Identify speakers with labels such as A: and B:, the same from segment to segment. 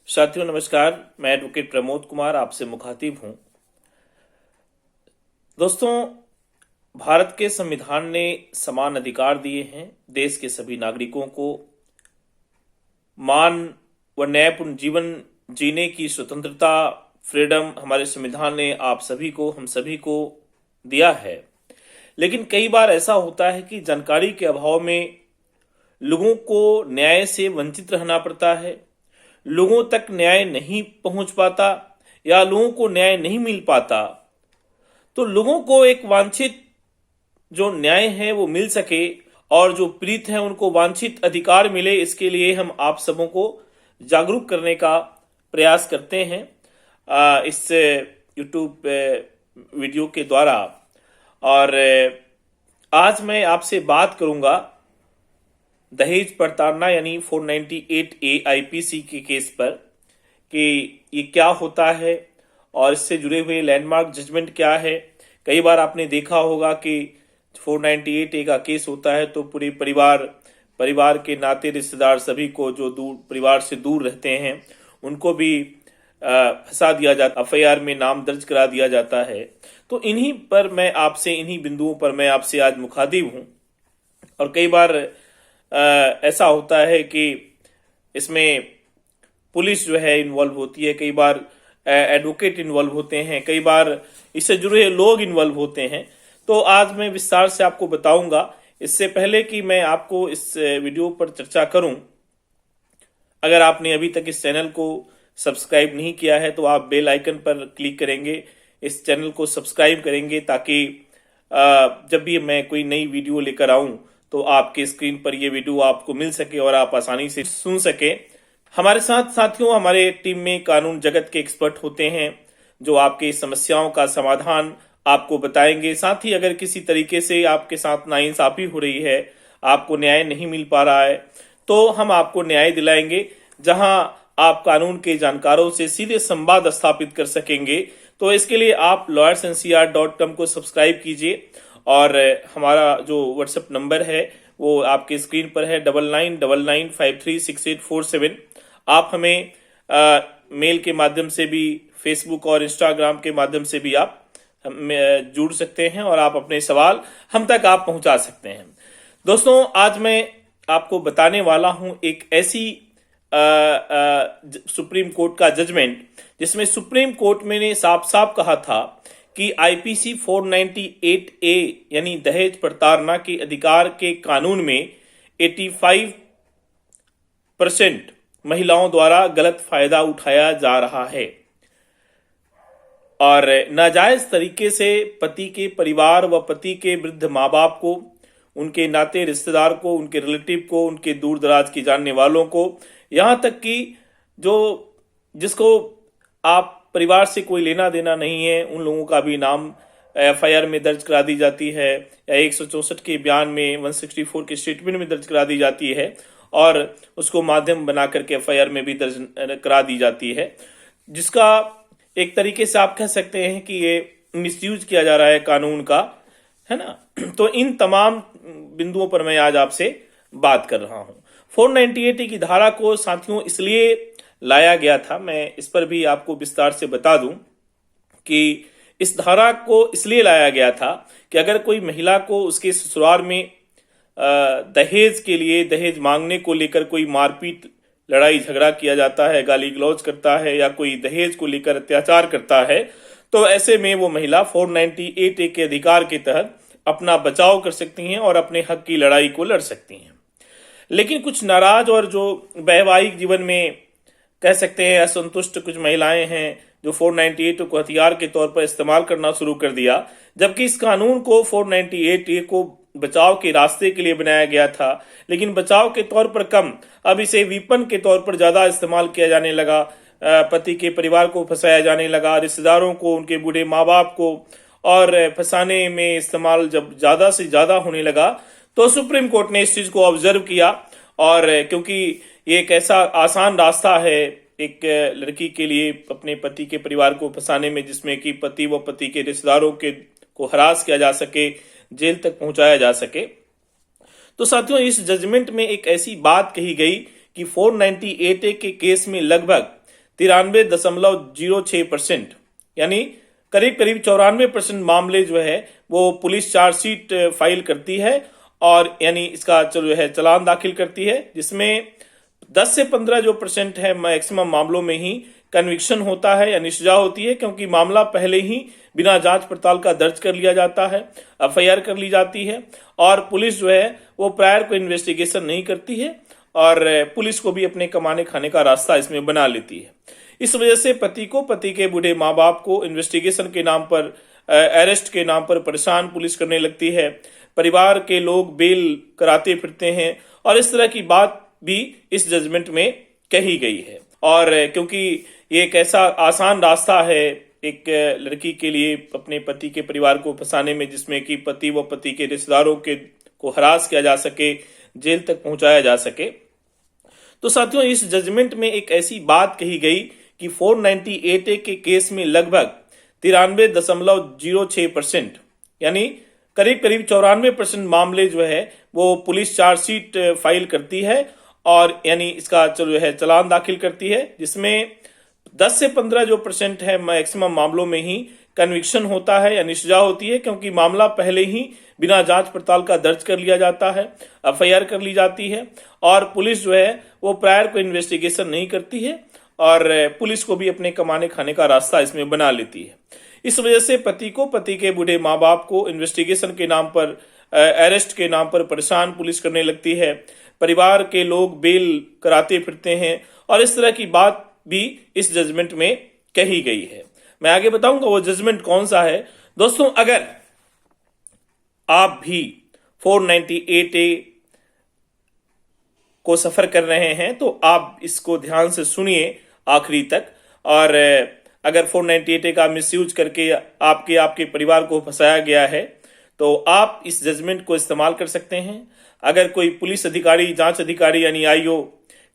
A: साथियों नमस्कार। मैं एडवोकेट प्रमोद कुमार आपसे मुखातिब हूं। दोस्तों, भारत के संविधान ने समान अधिकार दिए हैं। देश के सभी नागरिकों को मान व न्यायपूर्ण जीवन जीने की स्वतंत्रता, फ्रीडम हमारे संविधान ने आप सभी को, हम सभी को दिया है। लेकिन कई बार ऐसा होता है कि जानकारी के अभाव में लोगों को न्याय से वंचित रहना पड़ता है, लोगों तक न्याय नहीं पहुंच पाता या लोगों को न्याय नहीं मिल पाता। तो लोगों को एक वांछित जो न्याय है वो मिल सके और जो पीड़ित हैं उनको वांछित अधिकार मिले, इसके लिए हम आप सबों को जागरूक करने का प्रयास करते हैं इस यूट्यूब वीडियो के द्वारा। और आज मैं आपसे बात करूंगा दहेज प्रताड़ना यानी 498A आईपीसी के केस पर कि ये क्या होता है और इससे जुड़े हुए लैंडमार्क जजमेंट क्या है। कई बार आपने देखा होगा कि 498A का केस होता है तो पूरे परिवार के नाते रिश्तेदार सभी को जो परिवार से दूर रहते हैं उनको भी फंसा दिया जाता, एफआईआर में नाम दर्ज करा दिया जाता है। तो इन्हीं बिंदुओं पर मैं आपसे आज मुखातिब हूं। और कई बार ऐसा होता है कि इसमें पुलिस जो है इन्वॉल्व होती है, कई बार एडवोकेट इन्वॉल्व होते हैं, कई बार इससे जुड़े लोग इन्वॉल्व होते हैं। तो आज मैं विस्तार से आपको बताऊंगा। इससे पहले कि मैं आपको इस वीडियो पर चर्चा करूं, अगर आपने अभी तक इस चैनल को सब्सक्राइब नहीं किया है तो आप बेल आइकन पर क्लिक करेंगे, इस चैनल को सब्सक्राइब करेंगे ताकि जब भी मैं कोई नई वीडियो लेकर आऊं तो आपके स्क्रीन पर ये वीडियो आपको मिल सके और आप आसानी से सुन सके। हमारे साथ साथियों हमारे टीम में कानून जगत के एक्सपर्ट होते हैं जो आपके समस्याओं का समाधान आपको बताएंगे। साथ ही अगर किसी तरीके से आपके साथ नाइंसाफी हो रही है, आपको न्याय नहीं मिल पा रहा है, तो हम आपको न्याय दिलाएंगे जहां आप कानून के जानकारों से सीधे संवाद स्थापित कर सकेंगे। तो इसके लिए आप lawyersncr.com को सब्सक्राइब कीजिए और हमारा जो व्हाट्सएप नंबर है वो आपके स्क्रीन पर है 9999536847। आप हमें मेल के माध्यम से भी, फेसबुक और इंस्टाग्राम के माध्यम से भी आप जुड़ सकते हैं और आप अपने सवाल हम तक आप पहुंचा सकते हैं। दोस्तों, आज मैं आपको बताने वाला हूं एक ऐसी सुप्रीम कोर्ट का जजमेंट जिसमें सुप्रीम कोर्ट में ने साफ साफ कहा था कि आईपीसी 498A यानी दहेज प्रताड़ना के अधिकार के कानून में 85% महिलाओं द्वारा गलत फायदा उठाया जा रहा है और नाजायज तरीके से पति के परिवार व पति के वृद्ध माँ बाप को, उनके नाते रिश्तेदार को, उनके रिलेटिव को, उनके दूर दराज की जानने वालों को, यहां तक कि जिसको आप परिवार से कोई लेना देना नहीं है उन लोगों का भी नाम एफआईआर में दर्ज करा दी जाती है या 164 के बयान में, 164 के स्टेटमेंट में दर्ज करा दी जाती है और उसको माध्यम बना करके एफआईआर में भी दर्ज करा दी जाती है, जिसका एक तरीके से आप कह सकते हैं कि ये मिसयूज किया जा रहा है कानून का, है ना। तो इन तमाम बिंदुओं पर मैं आज आपसे बात कर रहा हूं। 498A की धारा को साथियों इसलिए लाया गया था, मैं इस पर भी आपको विस्तार से बता दूं कि इस धारा को इसलिए लाया गया था कि अगर कोई महिला को उसके ससुराल में दहेज के लिए, दहेज मांगने को लेकर कोई मारपीट, लड़ाई झगड़ा किया जाता है, गाली गलौज करता है या कोई दहेज को लेकर अत्याचार करता है, तो ऐसे में वो महिला 498A के अधिकार के तहत अपना बचाव कर सकती हैं और अपने हक की लड़ाई को लड़ सकती हैं। लेकिन कुछ नाराज और जो वैवाहिक जीवन में कह सकते हैं असंतुष्ट कुछ महिलाएं हैं जो 498A को हथियार के तौर पर इस्तेमाल करना शुरू कर दिया, जबकि इस कानून को 498A को बचाव के रास्ते के लिए बनाया गया था, लेकिन बचाव के तौर पर कम, अब इसे वीपन के तौर पर ज्यादा इस्तेमाल किया जाने लगा। पति के परिवार को फंसाया जाने लगा, रिश्तेदारों को, उनके बूढ़े माँ बाप को, और फंसाने में इस्तेमाल जब ज्यादा से ज्यादा होने लगा तो सुप्रीम कोर्ट ने इस चीज को ऑब्जर्व किया। और क्योंकि ये एक ऐसा आसान रास्ता है एक लड़की के लिए अपने पति के परिवार को फंसाने में, जिसमें कि पति व पति के रिश्तेदारों को हरास किया जा सके, जेल तक पहुंचाया जा सके, तो साथियों इस जजमेंट में एक ऐसी बात कही गई कि 498A के केस में लगभग 93.06%, यानी करीब करीब 94% मामले जो है वो पुलिस चार्जशीट फाइल करती है और यानी इसका जो है चालान दाखिल करती है, जिसमें 10 से 15 जो % है मैक्सिमम मामलों में ही कन्विक्शन होता है यानी सजा होती है, क्योंकि मामला पहले ही बिना जांच पड़ताल का दर्ज कर लिया जाता है, एफआईआर कर ली जाती है और पुलिस जो है वो प्रायर को इन्वेस्टिगेशन नहीं करती है और पुलिस को भी अपने कमाने खाने का रास्ता इसमें बना लेती है। इस वजह से पति को, पति के बूढ़े माँ बाप को इन्वेस्टिगेशन के नाम पर, अरेस्ट के नाम पर परेशान पुलिस करने लगती है। परिवार के लोग बेल कराते फिरते हैं और इस तरह की बात भी इस जजमेंट में कही गई है। और क्योंकि ये एक ऐसा आसान रास्ता है एक लड़की के लिए अपने पति के परिवार को फंसाने में, जिसमें कि पति व पति के रिश्तेदारों के को हरास किया जा सके, जेल तक पहुंचाया जा सके, तो साथियों इस जजमेंट में एक ऐसी बात कही गई कि 498A के केस में लगभग 93.06%, यानी करीब करीब 94% मामले जो है वो पुलिस चार्जशीट फाइल करती है और यानी इसका जो है चालान दाखिल करती है, जिसमें 10 से 15 जो % है मैक्सिमम मामलों में ही कन्विक्शन होता है यानी सजा होती है, क्योंकि मामला पहले ही बिना जांच पड़ताल का दर्ज कर लिया जाता है, एफआईआर कर ली जाती है और पुलिस जो है वो प्रायर को इन्वेस्टिगेशन नहीं करती है और पुलिस को भी अपने कमाने खाने का रास्ता इसमें बना लेती है। इस वजह से पति को, पति के बूढ़े माँ बाप को इन्वेस्टिगेशन के नाम पर, अरेस्ट के नाम पर परेशान पुलिस करने लगती है। परिवार के लोग बेल कराते फिरते हैं और इस तरह की बात भी इस जजमेंट में कही गई है। मैं आगे बताऊंगा वो जजमेंट कौन सा है। दोस्तों, अगर आप भी 498A को सफर कर रहे हैं तो आप इसको ध्यान से सुनिए आखिरी तक, और अगर 498A का मिसयूज करके आपके परिवार को फंसाया गया है तो आप इस जजमेंट को इस्तेमाल कर सकते हैं। अगर कोई पुलिस अधिकारी, जांच अधिकारी यानी आईओ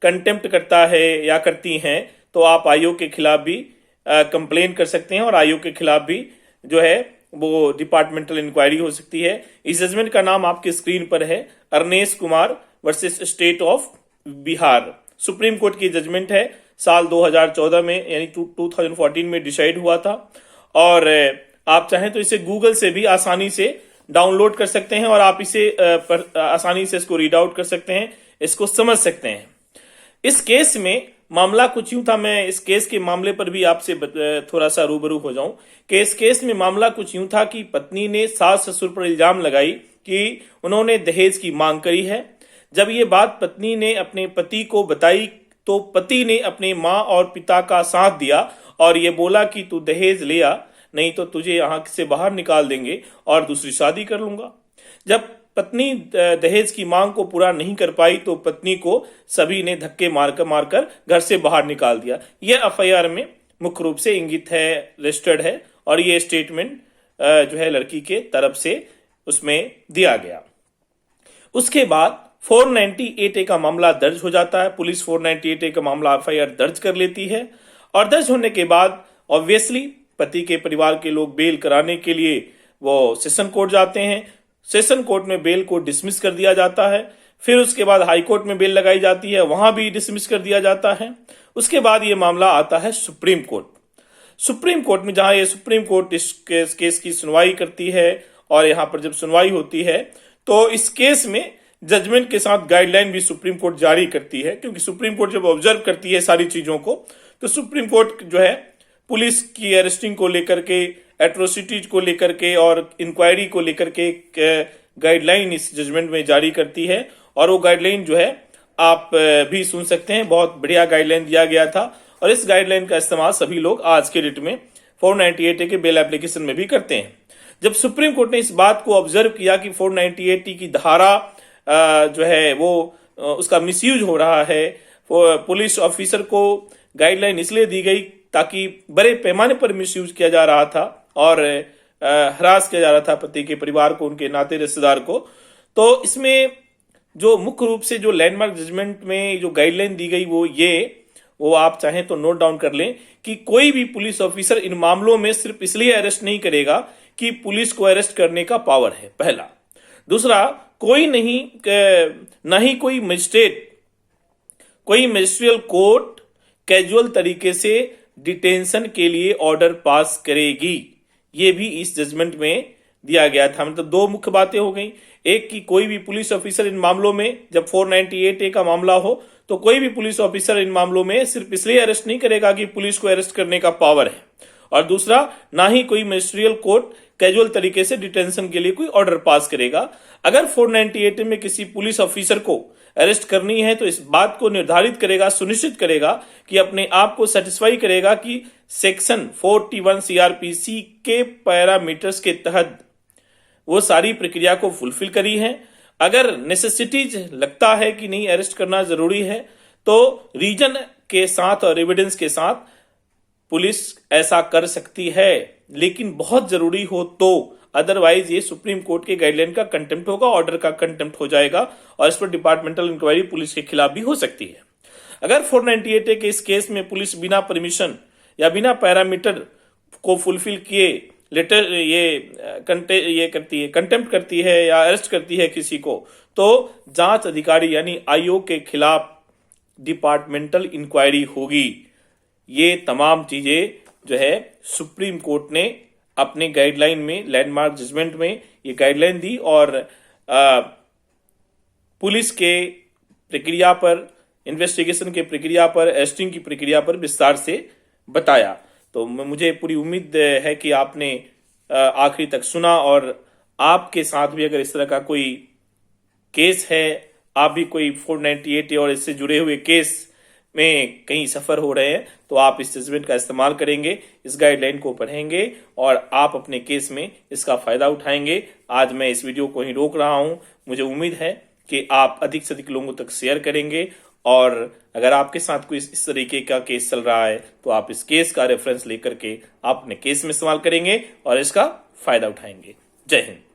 A: कंटेम्प्ट करता है या करती हैं तो आप आईओ के खिलाफ भी कंप्लेन कर सकते हैं और आईओ के खिलाफ भी जो है वो डिपार्टमेंटल इंक्वायरी हो सकती है। इस जजमेंट का नाम आपके स्क्रीन पर है, Arnesh Kumar versus state of Bihar. Supreme court की जजमेंट है, साल 2014 में यानी 2014 में डिसाइड हुआ था और आप चाहें तो इसे गूगल से भी आसानी से डाउनलोड कर सकते हैं और आप इसे आसानी से इसको रीड आउट कर सकते हैं, इसको समझ सकते हैं। इस केस में मामला कुछ यूं था, मैं इस केस के मामले पर भी आपसे थोड़ा सा रूबरू हो जाऊं कि इस केस में मामला कुछ यूं था कि पत्नी ने सास ससुर पर इल्जाम लगाई कि उन्होंने दहेज की मांग करी है। जब ये बात पत्नी ने अपने पति को बताई तो पति ने अपने माँ और पिता का साथ दिया और ये बोला कि तू दहेज ले आ, नहीं तो तुझे यहाँ से बाहर निकाल देंगे और दूसरी शादी कर लूंगा। जब पत्नी दहेज की मांग को पूरा नहीं कर पाई तो पत्नी को सभी ने धक्के मारकर घर से बाहर निकाल दिया। यह एफआईआर में मुख्य रूप से इंगित है, रजिस्टर्ड है और ये स्टेटमेंट जो है लड़की के तरफ से उसमें दिया गया। उसके बाद 498A का मामला दर्ज हो जाता है। पुलिस 498A का मामला एफआईआर दर्ज कर लेती है और दर्ज होने के बाद ऑब्वियसली पति के परिवार के लोग बेल कराने के लिए वो सेशन कोर्ट जाते हैं। सेशन कोर्ट में बेल को डिसमिस कर दिया जाता है। फिर उसके बाद हाई कोर्ट में बेल लगाई जाती है, वहां भी डिसमिस कर दिया जाता है। उसके बाद ये मामला आता है सुप्रीम कोर्ट। सुप्रीम कोर्ट में, जहां ये सुप्रीम कोर्ट इस केस की सुनवाई करती है और यहां पर जब सुनवाई होती है तो इस केस में जजमेंट के साथ गाइडलाइन भी सुप्रीम कोर्ट जारी करती है, क्योंकि सुप्रीम कोर्ट जब ऑब्जर्व करती है सारी चीजों को तो सुप्रीम कोर्ट जो है पुलिस की अरेस्टिंग को लेकर के, एट्रोसिटीज को लेकर के और इंक्वायरी को लेकर के एक गाइडलाइन इस जजमेंट में जारी करती है और वो गाइडलाइन जो है आप भी सुन सकते हैं। बहुत बढ़िया गाइडलाइन दिया गया था और इस गाइडलाइन का इस्तेमाल सभी लोग आज के डेट में 498A के बेल एप्लीकेशन में भी करते हैं। जब सुप्रीम कोर्ट ने इस बात को ऑब्जर्व किया कि 498 की धारा जो है वो उसका मिसयूज हो रहा है, पुलिस ऑफिसर को गाइडलाइन इसलिए दी गई ताकि बड़े पैमाने पर मिसयूज किया जा रहा था और हरास किया जा रहा था पति के परिवार को, उनके नाते रिश्तेदार को। तो इसमें जो मुख्य रूप से जो लैंडमार्क जजमेंट में जो गाइडलाइन दी गई वो आप चाहें तो नोट डाउन कर लें कि कोई भी पुलिस ऑफिसर इन मामलों में सिर्फ इसलिए अरेस्ट नहीं करेगा कि पुलिस को अरेस्ट करने का पावर है, पहला। दूसरा, कोई नहीं कोई मजिस्ट्रेट, कोई मजिस्ट्रियल कोर्ट कैजुअल तरीके से डिटेंशन के लिए ऑर्डर पास करेगी। ये भी इस जजमेंट में दिया गया था। मतलब दो मुख्य बातें हो गई, एक कि कोई भी पुलिस ऑफिसर इन मामलों में, जब 498A का मामला हो तो कोई भी पुलिस ऑफिसर इन मामलों में सिर्फ इसलिए अरेस्ट नहीं करेगा कि पुलिस को अरेस्ट करने का पावर है, और दूसरा, ना ही कोई मजिस्ट्रियल कोर्ट कैजुअल तरीके से डिटेंशन के लिए कोई ऑर्डर पास करेगा। अगर 498 में किसी पुलिस ऑफिसर को अरेस्ट करनी है तो इस बात को निर्धारित करेगा, सुनिश्चित करेगा कि अपने आप को सेटिस्फाई करेगा कि सेक्शन 41 सीआरपीसी के पैरामीटर्स के तहत वो सारी प्रक्रिया को फुलफिल करी है। अगर नेसेसिटीज लगता है कि नहीं अरेस्ट करना जरूरी है तो रीजन के साथ और एविडेंस के साथ पुलिस ऐसा कर सकती है, लेकिन बहुत जरूरी हो तो, अदरवाइज ये सुप्रीम कोर्ट के गाइडलाइन का कंटेम्प्ट होगा, ऑर्डर का कंटेम्प्ट हो जाएगा और इस पर डिपार्टमेंटल इंक्वायरी पुलिस के खिलाफ भी हो सकती है। अगर 498A के इस केस में पुलिस बिना परमिशन या बिना पैरामीटर को फुलफिल किए लेटर ये करती है, कंटेम्प्ट करती है या अरेस्ट करती है किसी को, तो जांच अधिकारी यानी आयोग के खिलाफ डिपार्टमेंटल इंक्वायरी होगी। ये तमाम चीजें जो है सुप्रीम कोर्ट ने अपने गाइडलाइन में, लैंडमार्क जजमेंट में ये गाइडलाइन दी और पुलिस के प्रक्रिया पर, इन्वेस्टिगेशन के प्रक्रिया पर, अरेस्टिंग की प्रक्रिया पर विस्तार से बताया। तो मुझे पूरी उम्मीद है कि आपने आखिरी तक सुना और आपके साथ भी अगर इस तरह का कोई केस है, आप भी कोई 498 और इससे जुड़े हुए केस में कहीं सफर हो रहे हैं, तो आप इस जजमेंट का इस्तेमाल करेंगे, इस गाइडलाइन को पढ़ेंगे और आप अपने केस में इसका फायदा उठाएंगे। आज मैं इस वीडियो को ही रोक रहा हूं। मुझे उम्मीद है कि आप अधिक से अधिक लोगों तक शेयर करेंगे और अगर आपके साथ कोई इस तरीके का केस चल रहा है तो आप इस केस का रेफरेंस लेकर के आप अपने केस में इस्तेमाल करेंगे और इसका फायदा उठाएंगे। जय हिंद।